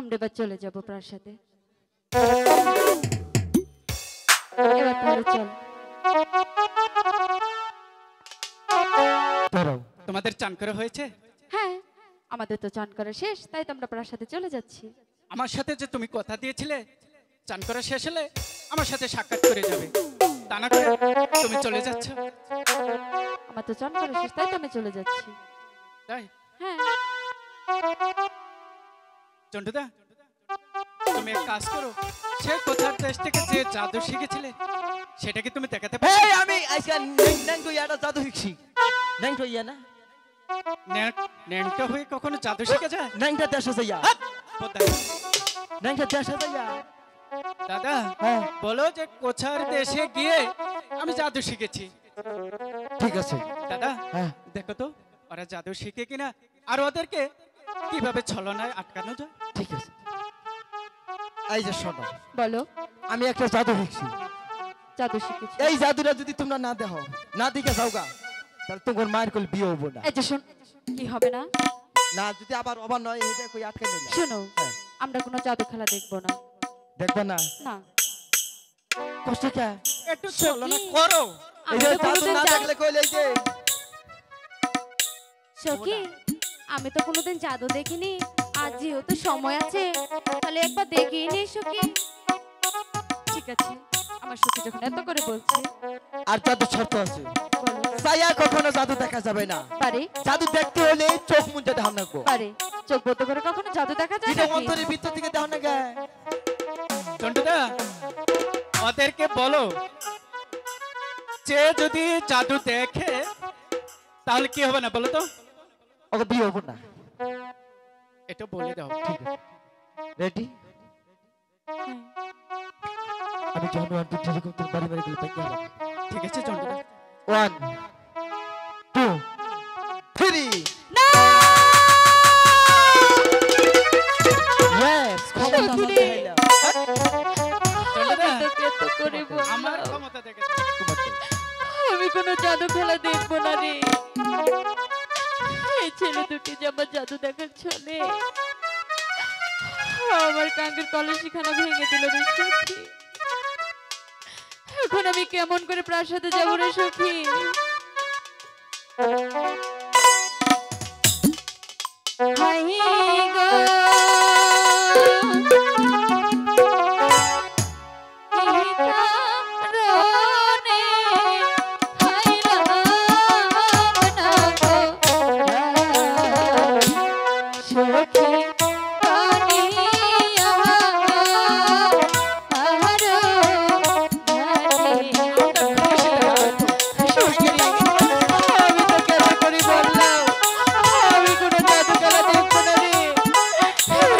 আমরা এবার চলে যাব প্রাসাদে। এবার তাহলে চল। তোমাদের চান করা হয়েছে? হ্যাঁ, আমাদের তো চান করা শেষ, তাই তো আমরা প্রাসাদে চলে যাচ্ছি। আমার সাথে যে তুমি কথা দিয়েছিলে চান করা শেষ হলে আমার সাথে সাক্ষাৎ করে যাবে, তা না করে তুমি চলে যাচ্ছ। আমার তো চান করা শেষ, তাই তো আমি চলে যাচ্ছি। তাই? হ্যাঁ। চন্টুদা, তুমি এক কাজ করো, সে কোথার দেশ থেকে যে জাদু শিখেছিলে সেটা কি তুমি দেখাতে পারো? এই আমি আজকে ন্যাংটো ইয়াটা জাদু শিখছি। ন্যাংটো ইয়া না? ন্যাংটা হয়ে কখনো জাদু শিখে যায়? ন্যাংটা দেশে যাইয়া। কোথায়? ন্যাংটা দেশে যাইয়া। দাদা, বলো যে কোথার দেশে গিয়ে আমি জাদু শিখেছি। ঠিক আছে দাদা, দেখো তো ওরা জাদু শিখে কিনা, আর ওদেরকে কিভাবে ছলনায় আটকানো যায়। ঠিক আছে, এই যে শোনো, বলো। আমি একটা জাদু শিখছি। জাদু শিখেছি? এই জাদুটা যদি তোমরা না দেখো, না দিকে যাওগা, তাহলে তোমার মায়ের কোল বিয়ে হবো না। এই যে শোন, কি হবে না? না যদি আবার অবান নয়, এটা কই আটকে নিল। শোনো, আমরা কোনো জাদু খেলা দেখবো না। দেখবে না? না। কষ্ট কে? একটু ছলনা করো। এই যে জাদু না দেখলে কইলে এই যে সখী, আমি তো কোনোদিন জাদু দেখিনি, আজ যেহেতু সময় আছে তাহলে একবার দেখিয়ে নি সখী। ঠিক আছে, আমার সখী যখন এত করে বলছে। আর জাদু শর্ত আছে, সায়া কখনো জাদু দেখা যাবে না। পারে? জাদু দেখতে হলে চোখ মুজে দেখান লাগবে। পারে? চোখ বন্ধ করে কখনো জাদু দেখা যায় এটা নাকি? অন্তরের ভিতর থেকে দেখান লাগে। চন্টুদা, ওদেরকে বলো যে যদি জাদু দেখে তাহলে কি হবে না বলো তো? ওকে বিয়ে হবো না। এটা বলে দাও। ঠিক আছে, রেডি? আমি যখন 1 2 3 তোর বাড়ি বাড়ি গুলো পেয়ে গেলাম। ঠিক আছে চন্টুদা। 1 2 3 না! ইয়েস, ক্ষমতা সত্যি আছে রে। হইলা। চন্টুদা, আমি তোকে এত করে বললাম। আমার ক্ষমতা দেখে দাও। তোমার তো। আমি কোনো জাদু খেলা দেখবো না রে। এই ছেলে দুটি যে আমার জাদু দেখার ছলে আমার কাঙ্গের কলসিখানা ভেঙে দিল রে সখী। এখন আমি কেমন করে প্রাসাদে যাবো রে সখী? হাই গো, এই কারণে হাইলাম না গো সখী, কানিয়া আরো সখী রে, আমি তো কেন করে বললাম আমি কোনো জাদু খেলা দেখবো না রে।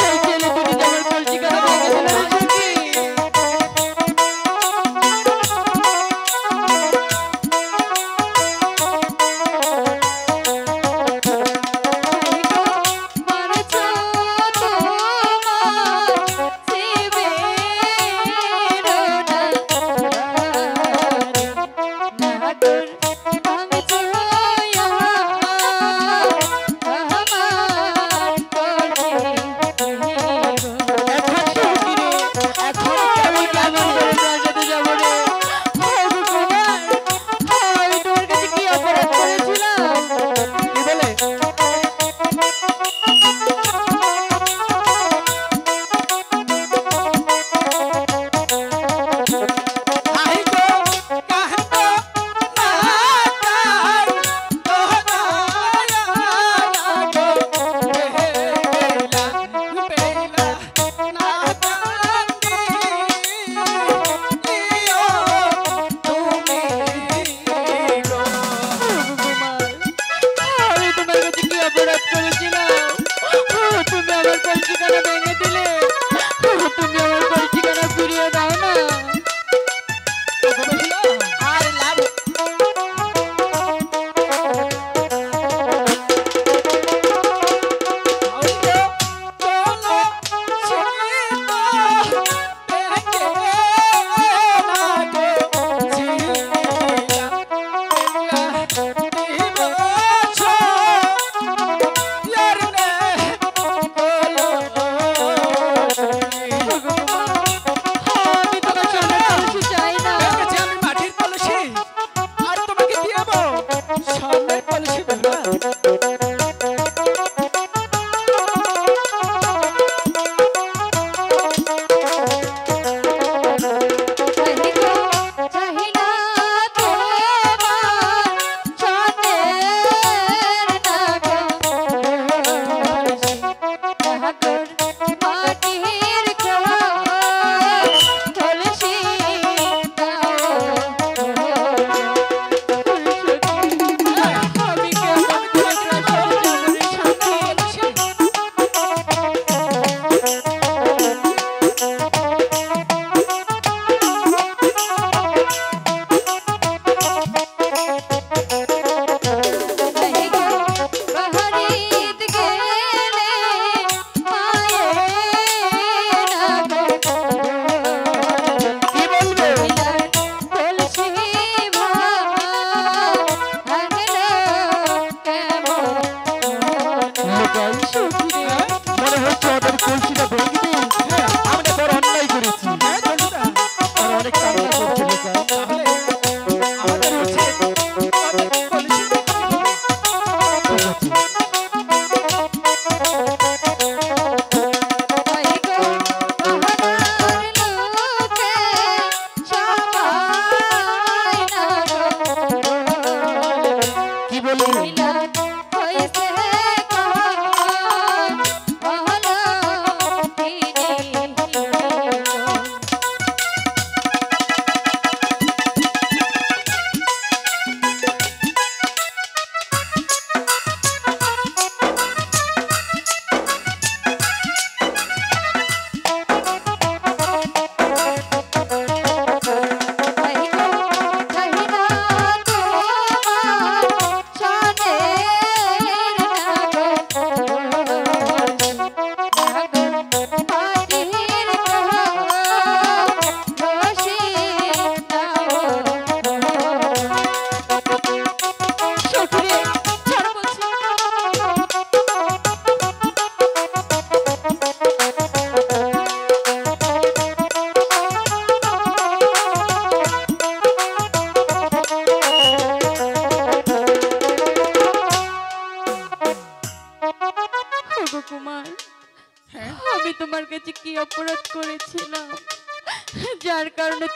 এই ছেলে দুটি যে আমার কলসিখানা ভেঙে দিল রে সখী। আহি গো কাহেন না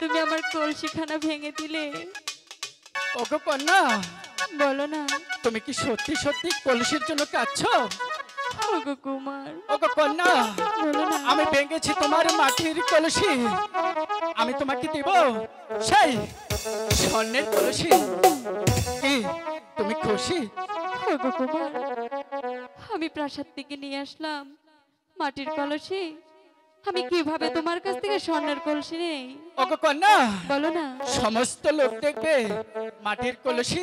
তুমি আমার কলসিখানা ভেঙে দিলে? ওগো কন্যা, বলো না। তুমি কি সত্যি সত্যি কলসির জন্য কাঁদছো? ওগো কুমার, ওগো কন্যা, বলো না। আমি ভেঙেছি তোমার মাটির কলসি, আমি তোমাকে দেব সেই স্বর্ণের কলসি। কি তুমি খুশি? ওগো কুমার, আমি প্রাসাদ থেকে নিয়ে আসলাম মাটির কলসি, আমি কিভাবে তোমার কাছ থেকে স্বর্ণের কলসি নেই? ওগো কন্যা, বলো না। সমস্ত লোক দেখবে মাটির কলসি,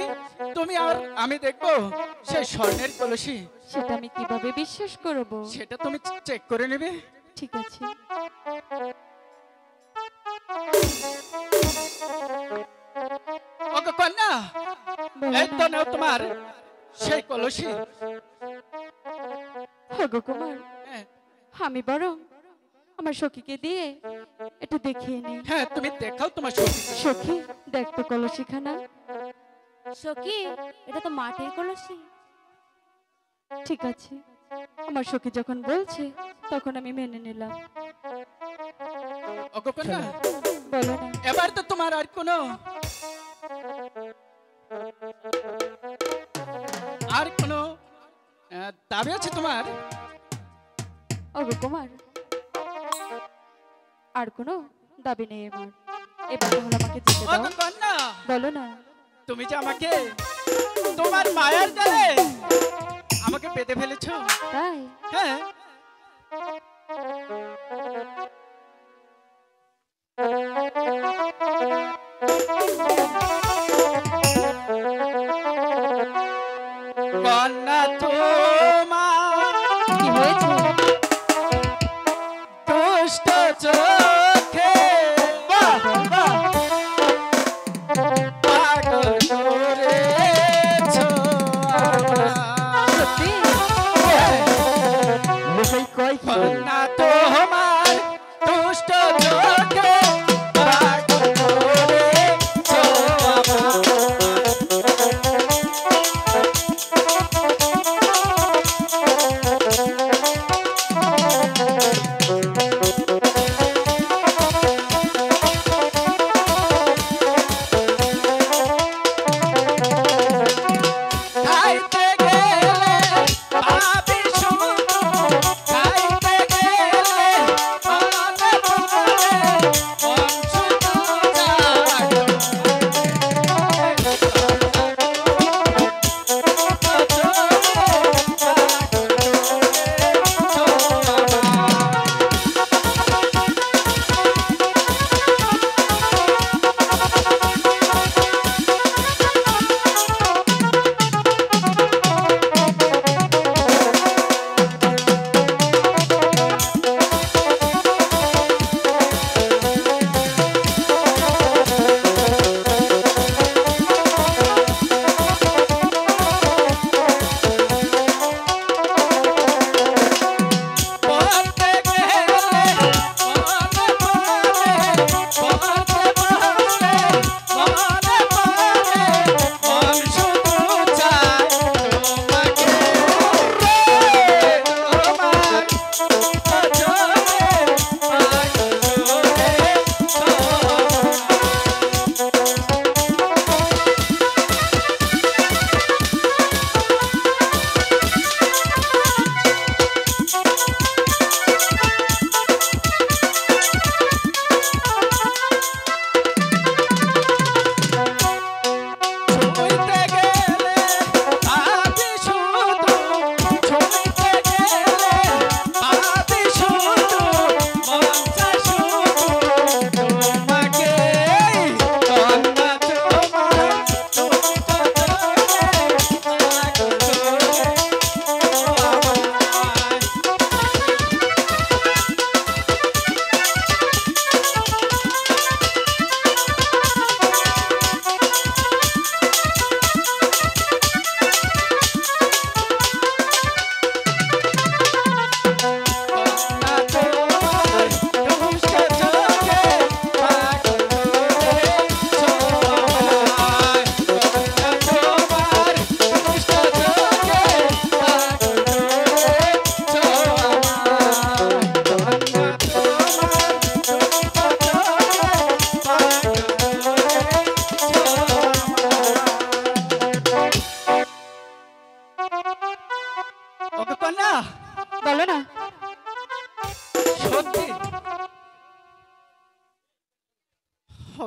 তুমি আর আমি দেখবো সেই স্বর্ণের কলসি। সেটা আমি কিভাবে বিশ্বাস করব? সেটা তুমি চেক করে নেবে। ঠিক আছে। ওগো কন্যা, বলো এই তো না। নাও তোমার সেই কলসি। ওগো কুমার, হ্যাঁ, আমি বরং আমার সখীকে দিয়ে একটু দেখিয়ে নিই। হ্যাঁ, তুমি দেখাও তোমার সখী। সখী, দেখ তো কলসিখানা। সখী, এটা তো মাটির কলসি। ঠিক আছে, আমার সখী যখন বলছে তখন আমি মেনে নিলাম। ওগো কন্যা, বলো না। এবার তো তোমার আর কোনো দাবি আছে তোমার? ওগো কুমার, আর কোনো দাবি নেই আমার। এবার তাহলে আমাকে যেতে দাও। ওগো কন্যা, বলো না। তুমি যে আমাকে তোমার মায়ের জালে আমাকে বেঁধে ফেলেছো। তাই? হ্যাঁ, কন্যা তোমার কি হয়েছে? দুষ্ট চোখে পাগল করেছো আমায়। সত্যি? মশাই কয় কি করে? কন্যা তোমার দুষ্ট চোখে পাগল করেছো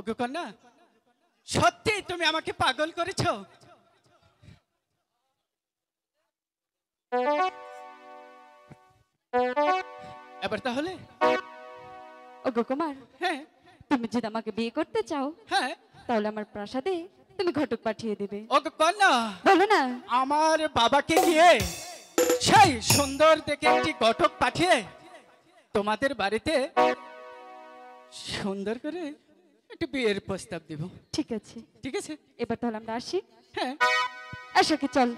ওগো কন্যা, সত্যি তুমি আমাকে পাগল করেছো। এবার তাহলে ওগো কুমার, হ্যাঁ তুমি যদি আমাকে বিয়ে করতে চাও হ্যাঁ, তাহলে আমার প্রাসাদে তুমি ঘটক পাঠিয়ে দেবে। ওগো কন্যা, বলো না। আমার বাবাকে গিয়ে সেই সুন্দর দেখে একটি ঘটক পাঠিয়ে তোমাদের বাড়িতে সুন্দর করে একটু বিয়ের প্রস্তাব দিব। ঠিক আছে, ঠিক আছে? এবার তাহলে আমরা আসি। হ্যাঁ আশাকে চল।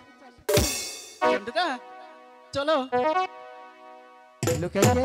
চন্দ্রদা, চলো। লুকাই রে